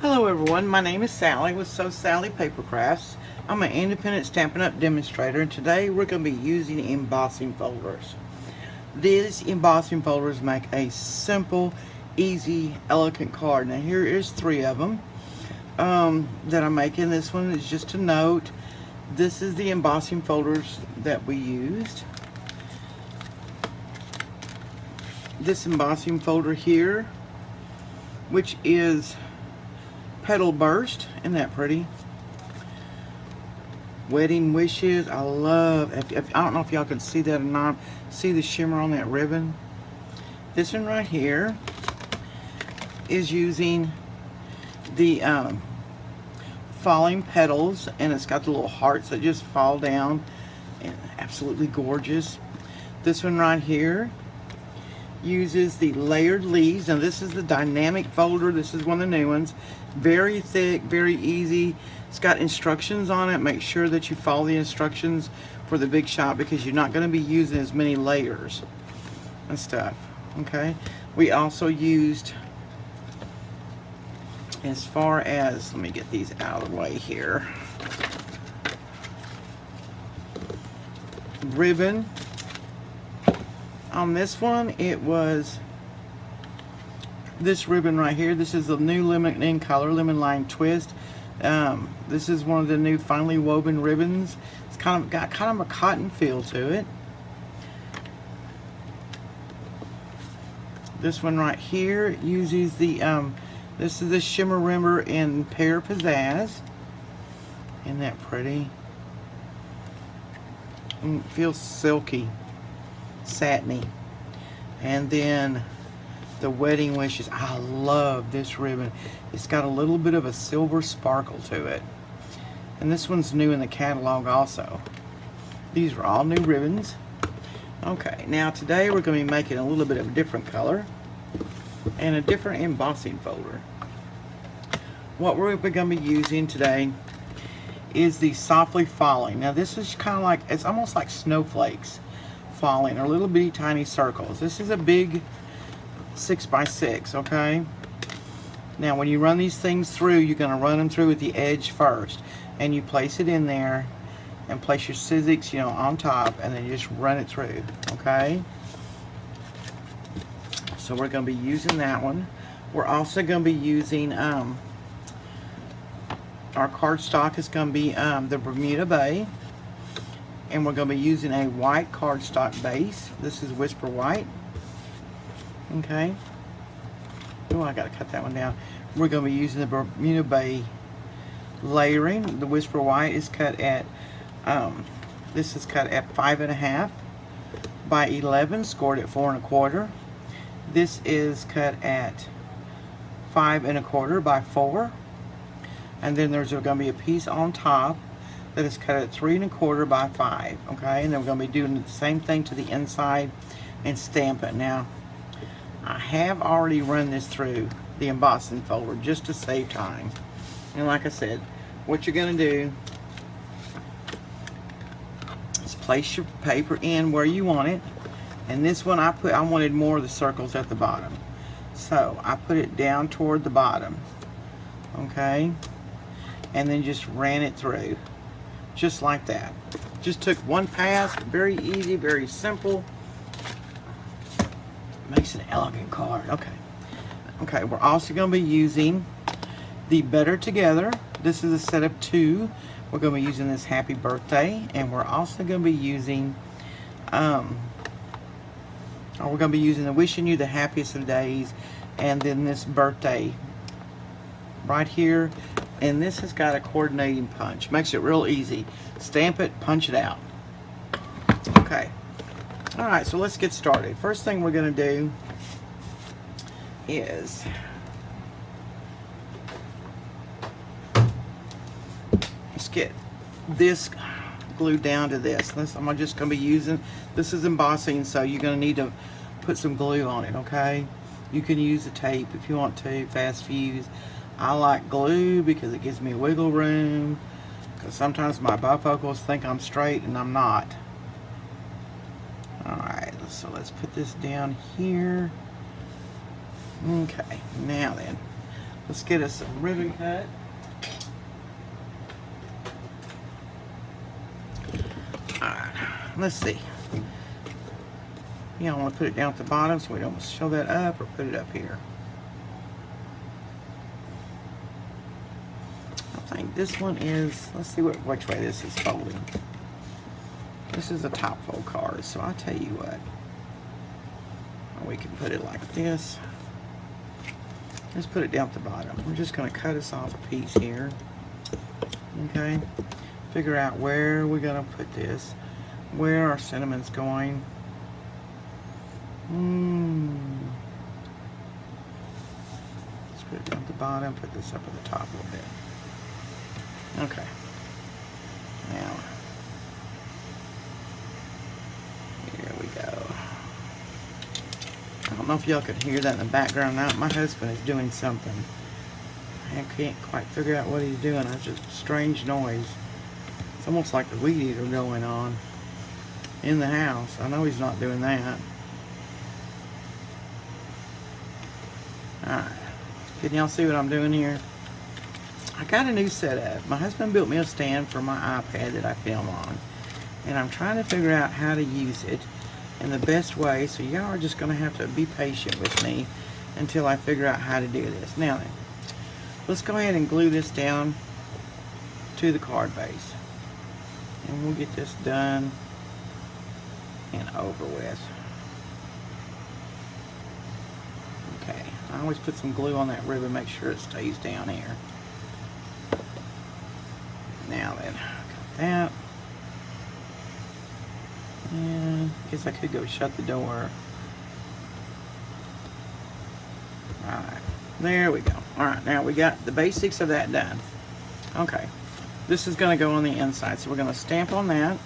Hello everyone, my name is Sally with So Sally Paper Crafts. I'm an independent Stampin' Up! Demonstrator, and today we're going to be using embossing folders. These embossing folders make a simple, easy, elegant card. Now here is 3 of them that I'm making. This one is just a note. This is the embossing folders that we used. This embossing folder here, which is Petal Burst. Isn't that pretty? Wedding Wishes. I love, I don't know if y'all can see that or not. See the shimmer on that ribbon? This one right here is using the falling petals, and it's got the little hearts that just fall down, and absolutely gorgeous. This one right here uses the layered leaves. Now this is the dynamic folder. This is one of the new ones. Very thick, very easy. It's got instructions on it. Make sure that you follow the instructions for the big shot, because you're not going to be using as many layers and stuff. Okay, we also used, as far as, let me get these out of the way here, ribbon. On this one, it was this ribbon right here. This is the new lemon in color, lemon lime twist. This is one of the new finely woven ribbons. It's got kind of a cotton feel to it. This one right here uses the this is the Shimmer Rimmer in Pear Pizzazz. Isn't that pretty? It feels silky, satiny. And then the Wedding Wishes. I love this ribbon. It's got a little bit of a silver sparkle to it. And this one's new in the catalog also. These are all new ribbons. Okay, now today we're going to be making a little bit of a different color and a different embossing folder. What we're going to be using today is the Softy Falling. Now this is kind of like, it's almost like snowflakes falling, or little bitty tiny circles. This is a big 6x6, okay? Now when you run these things through, you're going to run them through at the edge first, and you place it in there and place your scissors, you know, on top, and then you just run it through, okay? So we're going to be using that one. We're also going to be using our cardstock is going to be the Bermuda Bay, and we're going to be using a white cardstock base. This is Whisper White. Okay. Oh, I gotta cut that one down. We're going to be using the Bermuda Bay layering. The Whisper White is cut at this is cut at 5.5 by 11, scored at 4 1/4. This is cut at 5 1/4 by 4, and then there's going to be a piece on top that is cut at 3 1/4 by 5. Okay, and then we're going to be doing the same thing to the inside and stamp it. Now I have already run this through the embossing folder just to save time. And like I said, what you're going to do is place your paper in where you want it. And this one I wanted more of the circles at the bottom, so I put it down toward the bottom. Okay, and then just ran it through just like that. Just took one pass. Very easy, very simple. Makes an elegant card. Okay, we're also going to be using the Better Together. This is a set of 2. We're going to be using this Happy Birthday, and we're also going to be using we're going to be using the Wishing You the Happiest of Days, and then this Birthday right here. And this has got a coordinating punch. Makes it real easy. Stamp it, punch it out. Okay. Alright, so let's get started. First thing we're going to do is let's get this glued down to this. I'm just going to be using, this is embossing, so you're going to need to put some glue on it, okay? You can use a tape if you want to, fast fuse. I like glue because it gives me wiggle room, because sometimes my bifocals think I'm straight and I'm not. Alright, so let's put this down here. Okay, now then, Let's get us some ribbon cut. Alright, let's see. You know, I want to put it down at the bottom so we don't show that up, or put it up here. I think this one is, let's see which way this is folding. This is a top fold card, so I'll tell you what. We can put it like this. Let's put it down at the bottom. We're just going to cut us off a piece here. Okay. Figure out where we're going to put this. Where our cinnamon's going. Let's put it down at the bottom. Put this up at the top a little bit. Okay. Now. Here we go. I don't know if y'all could hear that in the background. Now my husband is doing something. I can't quite figure out what he's doing. It's just a strange noise. It's almost like the weed eater going on in the house. I know he's not doing that. Alright. Can y'all see what I'm doing here? I got a new setup. My husband built me a stand for my iPad that I film on. And I'm trying to figure out how to use it in the best way, so y'all are just going to have to be patient with me until I figure out how to do this. Now then, let's go ahead and glue this down to the card base. And we'll get this done and over with. Okay, I always put some glue on that ribbon, make sure it stays down here. Now then, got that. And I guess I could go shut the door. Alright, there we go. Alright, now we got the basics of that done. Okay, this is going to go on the inside, so we're going to stamp on that.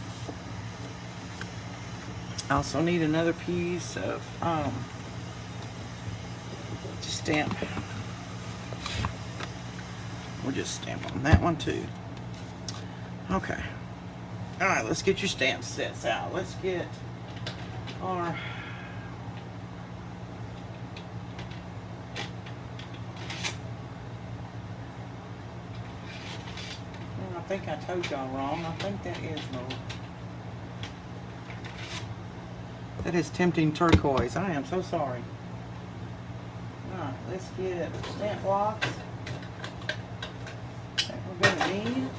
I also need another piece of stamp. We'll just stamp on that one too. Okay. Alright, let's get your stamp sets out. Let's get our I think I told y'all wrong. I think that is that is Tempting Turquoise. I am so sorry. Alright, let's get stamp blocks that we're going to need.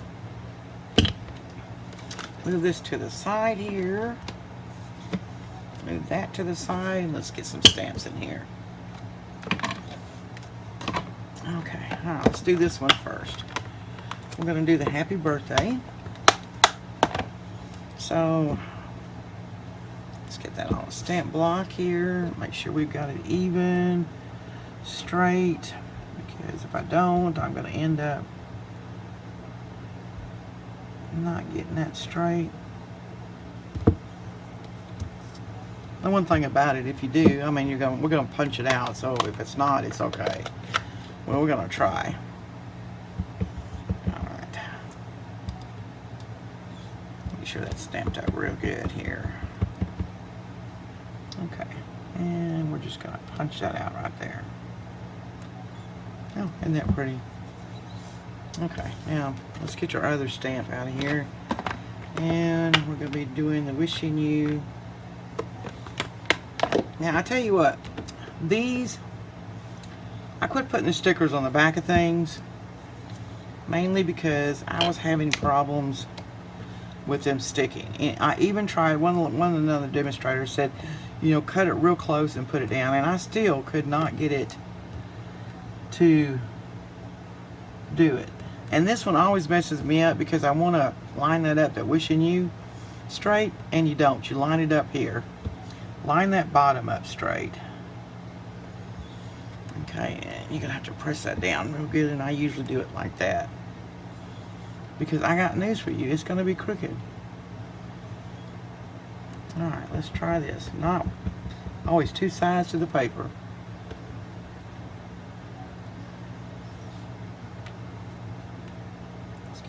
Move this to the side here. Move that to the side, and let's get some stamps in here. Okay, alright, let's do this one first. We're going to do the happy birthday. So, let's get that on a stamp block here. Make sure we've got it even, straight, because if I don't, I'm going to end up not getting that straight. The one thing about it, if you do, I mean, we're going to punch it out, so if it's not, it's okay. Well, we're going to try. Alright. Make sure that's stamped up real good here. Okay. And we're just going to punch that out right there. Oh, isn't that pretty? Okay, now let's get your other stamp out of here. And we're going to be doing the wishing you. Now, I tell you what, these, I quit putting the stickers on the back of things, mainly because I was having problems with them sticking. And I even tried, one of another demonstrator said, you know, cut it real close and put it down, and I still could not get it to do it. And this one always messes me up because I want to line that up, that wishing you straight, and you don't. You line it up here. Line that bottom up straight. Okay, and you're going to have to press that down real good, and I usually do it like that. Because I got news for you, it's going to be crooked. Alright, let's try this. Not always two sides to the paper.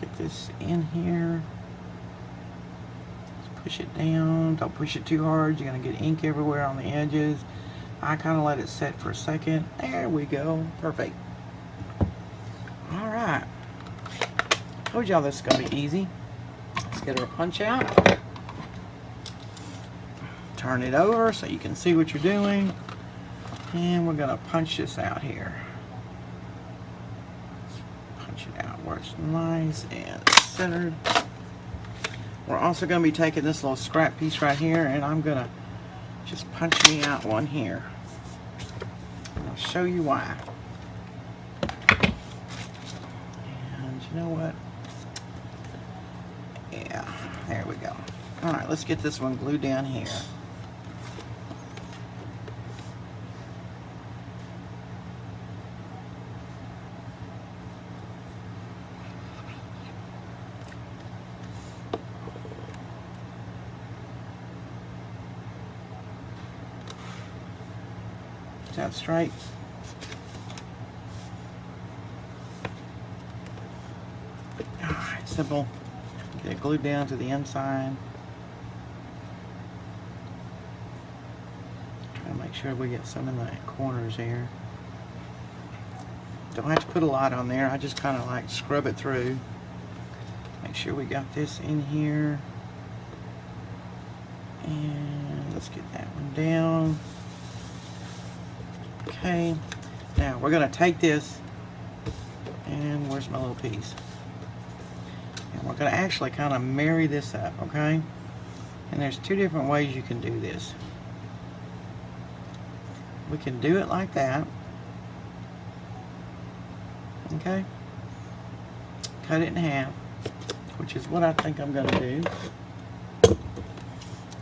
Get this in here. Let's push it down. Don't push it too hard. You're going to get ink everywhere on the edges. I kind of let it set for a second. There we go. Perfect. Alright. Told y'all this is going to be easy. Let's get our punch out. Turn it over so you can see what you're doing. And we're going to punch this out here. Let's punch it out where it's nice and centered. We're also going to be taking this little scrap piece right here, and I'm going to just punch me out one here. And I'll show you why. And you know what? Yeah, there we go. Alright, let's get this one glued down here. Is that straight? Alright, simple. Get it glued down to the inside. Try to make sure we get some in the corners here. Don't have to put a lot on there. I just kind of like scrub it through. Make sure we got this in here. And let's get that one down. Okay, now we're going to take this, and where's my little piece? And we're going to actually kind of marry this up, okay? And there's two different ways you can do this. We can do it like that, okay? Cut it in half, which is what I think I'm going to do.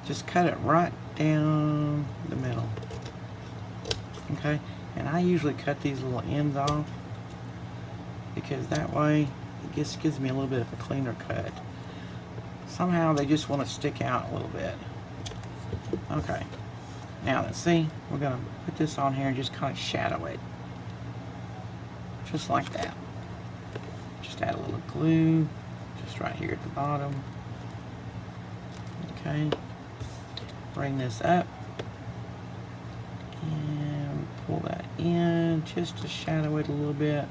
Just cut it right down the middle. Okay, and I usually cut these little ends off because that way it just gives me a little bit of a cleaner cut. Somehow they just want to stick out a little bit. Okay, now let's see, we're going to put this on here and just kind of shadow it. Just like that. Just add a little glue, just right here at the bottom. Okay, bring this up. And pull that in just to shadow it a little bit.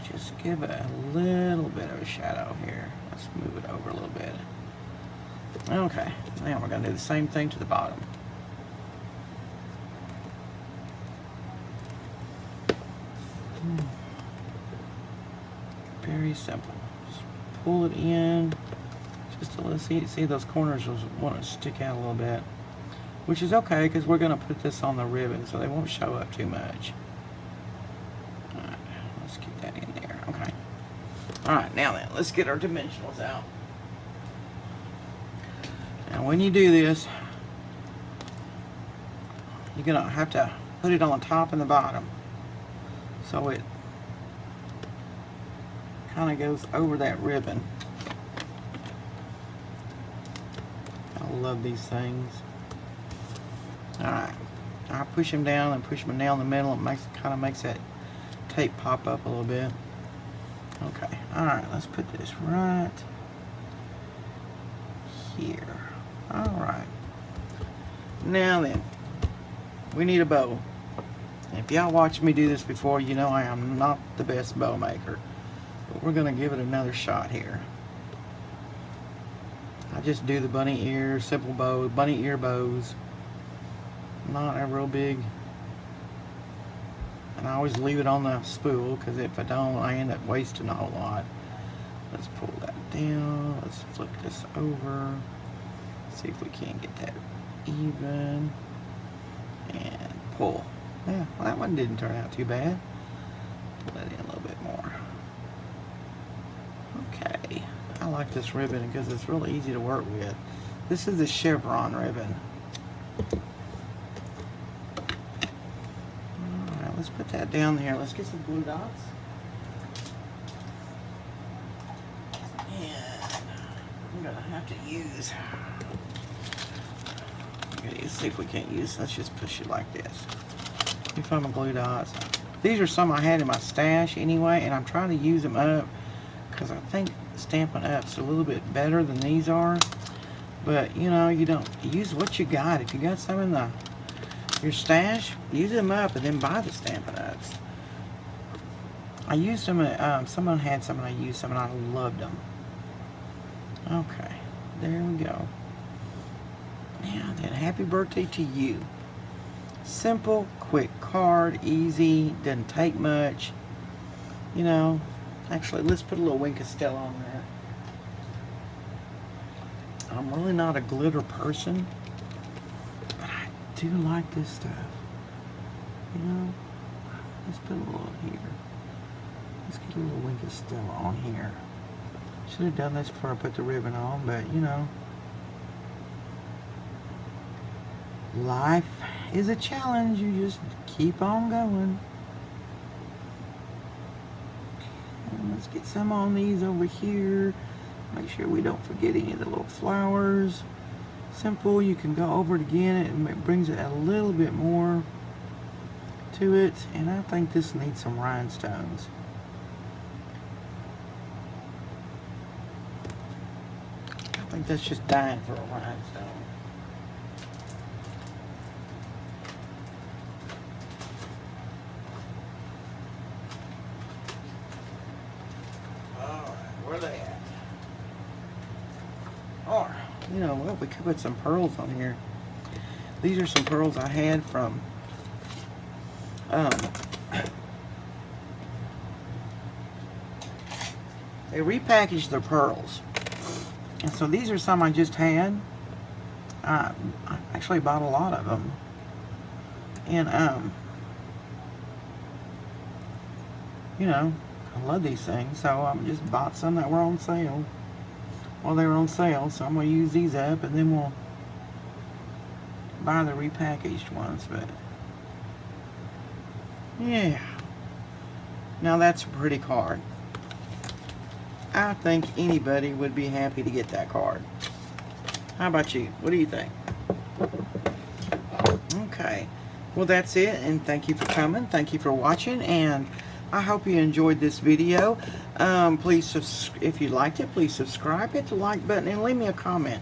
Just give it a little bit of a shadow here. Let's move it over a little bit. Okay, now we're going to do the same thing to the bottom. Very simple. Just pull it in. Just to let's see those corners want to stick out a little bit. Which is okay, because we're going to put this on the ribbon so they won't show up too much. Alright, let's get that in there. Okay. Alright, now then, let's get our dimensionals out. Now when you do this, you're going to have to put it on the top and the bottom. So it kind of goes over that ribbon. I love these things. Alright, I push them down and push them down the middle. It kind of makes that tape pop up a little bit. Okay, alright, let's put this right here. Alright, now then, we need a bow. If y'all watched me do this before, you know I am not the best bow maker. But we're going to give it another shot here. I just do the bunny ear, simple bow, bunny ear bows. Not a real big, and I always leave it on the spool because if I don't, I end up wasting a whole lot. Let's pull that down. Let's flip this over. See if we can get that even. And pull. Yeah, well, that one didn't turn out too bad. Pull that in a little bit more. Okay. I like this ribbon because it's really easy to work with. This is the Chevron ribbon. Alright, let's put that down there. Let's get some blue dots. And I'm going to have to use... Okay, see if we can't use... Let's just push it like this. Let me find my glue dots. These are some I had in my stash anyway, and I'm trying to use them up because I think Stampin' Up's a little bit better than these are. But, you know, you don't use what you got. If you got some in your stash, use them up and then buy the Stampin' Ups. I used them at, someone had some and I used some and I loved them. Okay, there we go. Now then, happy birthday to you. Simple, quick card, easy, doesn't take much. You know, actually, let's put a little Wink of Stella on there. I'm really not a glitter person, but I do like this stuff. You know, let's put a little here. Let's get a little Wink of Stella on here. Should have done this before I put the ribbon on, but you know, life is a challenge. You just keep on going. And let's get some on these over here. Make sure we don't forget any of the little flowers. Simple. You can go over it again. It brings it a little bit more to it. And I think this needs some rhinestones. I think that's just dying for a rhinestone. Where are they at? Or, you know what, we could put some pearls on here. These are some pearls I had from they repackaged their pearls. And so these are some I just had. I actually bought a lot of them. And you know, I love these things, so I just bought some that were on sale. Well, they were on sale, so I'm going to use these up, and then we'll buy the repackaged ones. But yeah, now that's a pretty card. I think anybody would be happy to get that card. How about you? What do you think? Okay, well, that's it, and thank you for coming. Thank you for watching, and I hope you enjoyed this video. Please, if you liked it, please subscribe, hit the like button, and leave me a comment.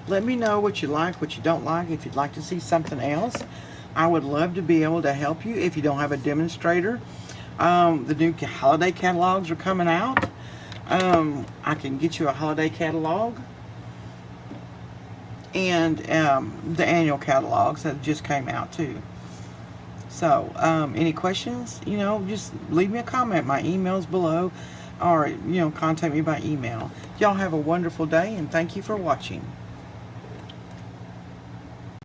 Let me know what you like, what you don't like. If you'd like to see something else, I would love to be able to help you. If you don't have a demonstrator, the new holiday catalogs are coming out. I can get you a holiday catalog, and the annual catalogs that just came out too. So, any questions, you know, just leave me a comment. My email's below, or, you know, contact me by email. Y'all have a wonderful day, and thank you for watching.